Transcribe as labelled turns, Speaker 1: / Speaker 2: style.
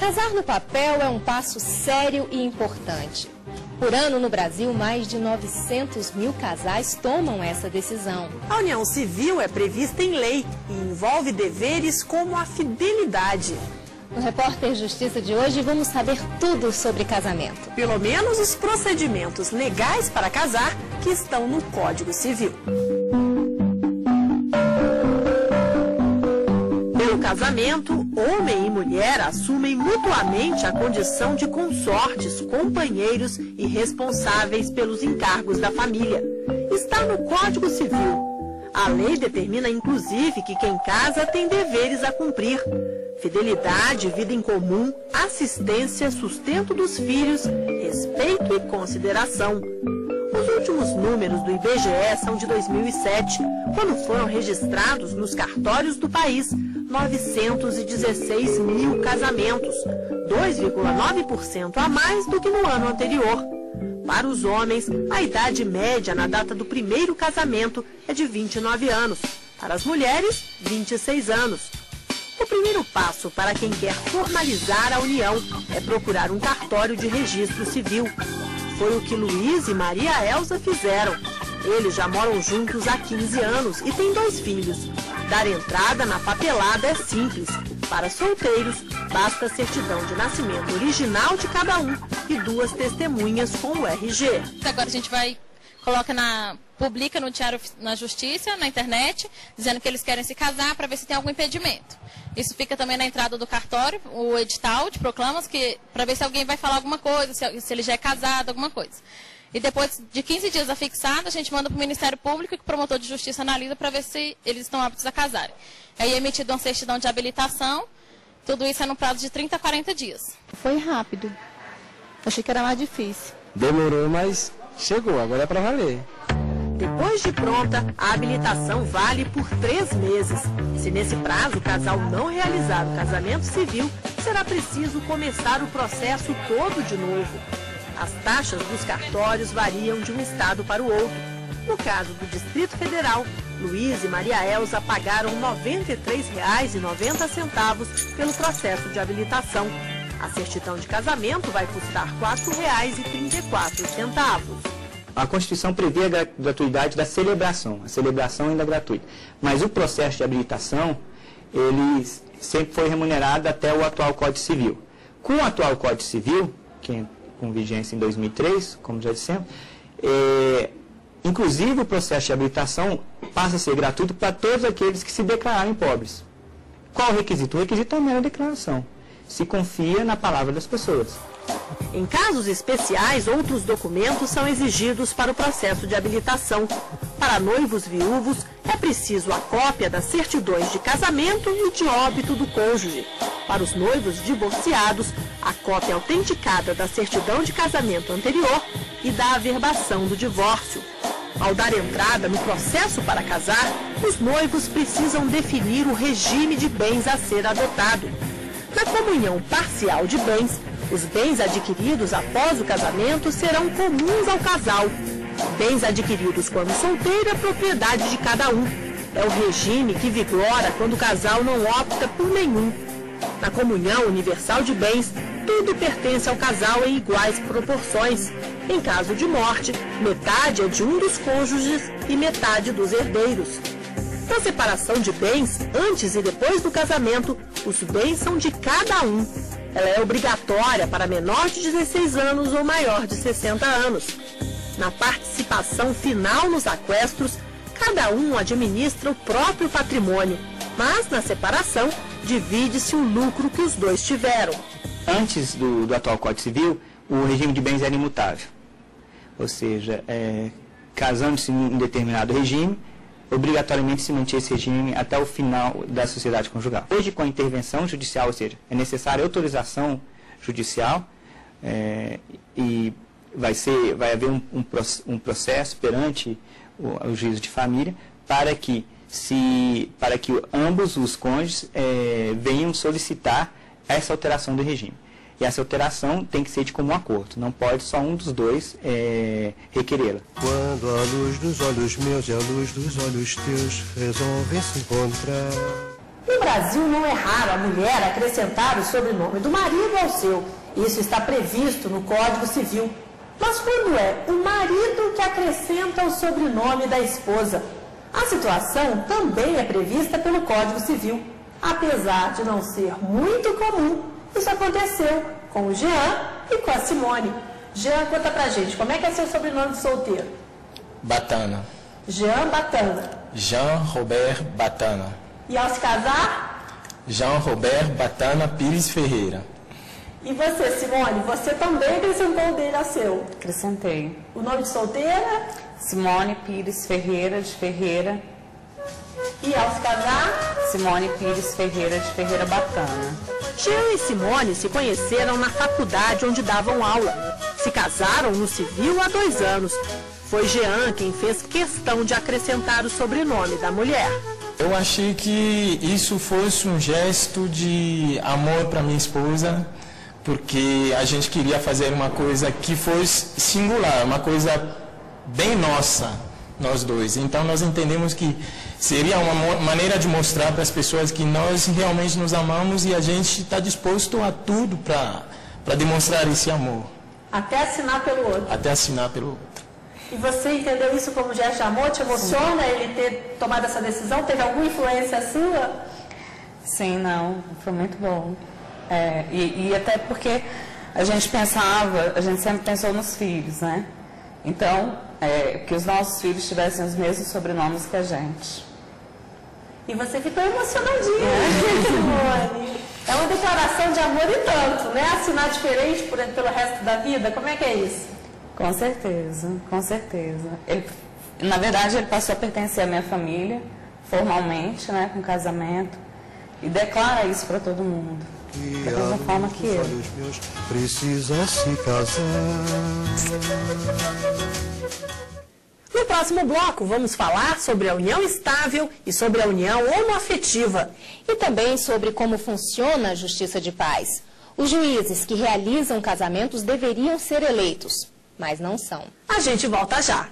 Speaker 1: Casar no papel é um passo sério e importante. Por ano, no Brasil, mais de 900 mil casais tomam essa decisão.
Speaker 2: A união civil é prevista em lei e envolve deveres como a fidelidade.
Speaker 1: No Repórter Justiça de hoje, vamos saber tudo sobre casamento.
Speaker 2: Pelo menos os procedimentos legais para casar que estão no Código Civil. Pelo casamento, homem e mulher assumem mutuamente a condição de consortes, companheiros e responsáveis pelos encargos da família. Está no Código Civil. A lei determina, inclusive, que quem casa tem deveres a cumprir. Fidelidade, vida em comum, assistência, sustento dos filhos, respeito e consideração. Os últimos números do IBGE são de 2007, quando foram registrados nos cartórios do país 916 mil casamentos, 2,9% a mais do que no ano anterior. Para os homens, a idade média na data do primeiro casamento é de 29 anos. Para as mulheres, 26 anos. O primeiro passo para quem quer formalizar a união é procurar um cartório de registro civil. Foi o que Luiz e Maria Elza fizeram. Eles já moram juntos há 15 anos e têm 2 filhos. Dar entrada na papelada é simples. Para solteiros, basta a certidão de nascimento original de cada um e 2 testemunhas com o RG.
Speaker 3: Agora a gente publica no Diário na Justiça, na internet, dizendo que eles querem se casar para ver se tem algum impedimento. Isso fica também na entrada do cartório, o edital de proclamas, para ver se alguém vai falar alguma coisa, se ele já é casado, alguma coisa. E depois de 15 dias afixado, a gente manda para o Ministério Público e o promotor de justiça analisa para ver se eles estão aptos a casarem. Aí é emitida uma certidão de habilitação, tudo isso é no prazo de 30 a 40 dias.
Speaker 4: Foi rápido. Achei que era mais difícil.
Speaker 5: Demorou, mas chegou, agora é para valer.
Speaker 2: Depois de pronta, a habilitação vale por 3 meses. Se nesse prazo o casal não realizar o casamento civil, será preciso começar o processo todo de novo. As taxas dos cartórios variam de um estado para o outro. No caso do Distrito Federal, Luiz e Maria Elza pagaram R$ 93,90 pelo processo de habilitação. A certidão de casamento vai custar R$ 4,34.
Speaker 5: A Constituição prevê a gratuidade da celebração. A celebração ainda é gratuita. Mas o processo de habilitação, ele sempre foi remunerado até o atual Código Civil. Com o atual Código Civil, que é com vigência em 2003, como já dissemos, inclusive o processo de habilitação passa a ser gratuito para todos aqueles que se declararem pobres. Qual o requisito? O requisito é a mera declaração. Se confia na palavra das pessoas.
Speaker 2: Em casos especiais, outros documentos são exigidos para o processo de habilitação. Para noivos viúvos, é preciso a cópia das certidões de casamento e de óbito do cônjuge. Para os noivos divorciados, a cópia autenticada da certidão de casamento anterior e da averbação do divórcio. Ao dar entrada no processo para casar, os noivos precisam definir o regime de bens a ser adotado. Na comunhão parcial de bens, os bens adquiridos após o casamento serão comuns ao casal. Bens adquiridos quando solteiro é propriedade de cada um. É o regime que vigora quando o casal não opta por nenhum. Na comunhão universal de bens, tudo pertence ao casal em iguais proporções. Em caso de morte, metade é de um dos cônjuges e metade dos herdeiros. Na separação de bens, antes e depois do casamento, os bens são de cada um. Ela é obrigatória para menor de 16 anos ou maior de 60 anos. Na participação final nos aquestros, cada um administra o próprio patrimônio, mas na separação, divide-se o lucro que os dois tiveram.
Speaker 5: Antes do atual Código Civil, o regime de bens era imutável. Ou seja, casando-se em determinado regime, obrigatoriamente se mantinha esse regime até o final da sociedade conjugal. Hoje, com a intervenção judicial, ou seja, é necessária autorização judicial e vai haver um processo perante o juízo de família para que ambos os cônjuges venham solicitar essa alteração do regime. E essa alteração tem que ser de comum acordo, não pode só um dos dois requerê-la.
Speaker 6: Quando a luz dos olhos meus e a luz dos olhos teus resolvem se encontrar.
Speaker 2: No Brasil, não é raro a mulher acrescentar o sobrenome do marido ao seu. Isso está previsto no Código Civil. Mas quando é o marido que acrescenta o sobrenome da esposa? A situação também é prevista pelo Código Civil. Apesar de não ser muito comum, isso aconteceu com o Jean e com a Simone. Jean, conta pra gente, como é que é seu sobrenome de solteiro?
Speaker 6: Batana.
Speaker 2: Jean Batana.
Speaker 6: Jean Robert Batana.
Speaker 2: E ao se casar?
Speaker 6: Jean Robert Batana Pires Ferreira.
Speaker 2: E você, Simone, você também acrescentou o dele ao seu?
Speaker 4: Acrescentei.
Speaker 2: O nome de solteira?
Speaker 4: Simone Pires Ferreira, de Ferreira.
Speaker 2: E ao se casar?
Speaker 4: Simone Pires Ferreira, de Ferreira Batana.
Speaker 2: Jean e Simone se conheceram na faculdade onde davam aula. Se casaram no civil há 2 anos. Foi Jean quem fez questão de acrescentar o sobrenome da mulher.
Speaker 6: Eu achei que isso fosse um gesto de amor para minha esposa, porque a gente queria fazer uma coisa que fosse singular, uma coisa bem nossa, nós dois. Então nós entendemos que seria uma maneira de mostrar para as pessoas que nós realmente nos amamos e a gente está disposto a tudo para demonstrar esse amor.
Speaker 2: Até assinar pelo outro.
Speaker 6: Até assinar pelo outro.
Speaker 2: E você entendeu isso como gesto de amor? Te emociona ele ter tomado essa decisão? Teve alguma influência sua?
Speaker 4: Sim, não, foi muito bom. E até porque a gente sempre pensou nos filhos, né? Então, que os nossos filhos tivessem os mesmos sobrenomes que a gente.
Speaker 2: E você ficou emocionadinha, Simone. É uma declaração de amor e tanto, né? Assinar diferente pelo resto da vida, como é que é isso?
Speaker 4: Com certeza, com certeza. Na verdade, ele passou a pertencer à minha família, formalmente, né, com casamento, e declara isso para todo mundo, da mesma forma que eu.
Speaker 7: Precisa se casar.
Speaker 2: No próximo bloco, vamos falar sobre a união estável e sobre a união homoafetiva.
Speaker 1: E também sobre como funciona a justiça de paz. Os juízes que realizam casamentos deveriam ser eleitos, mas não são.
Speaker 2: A gente volta já.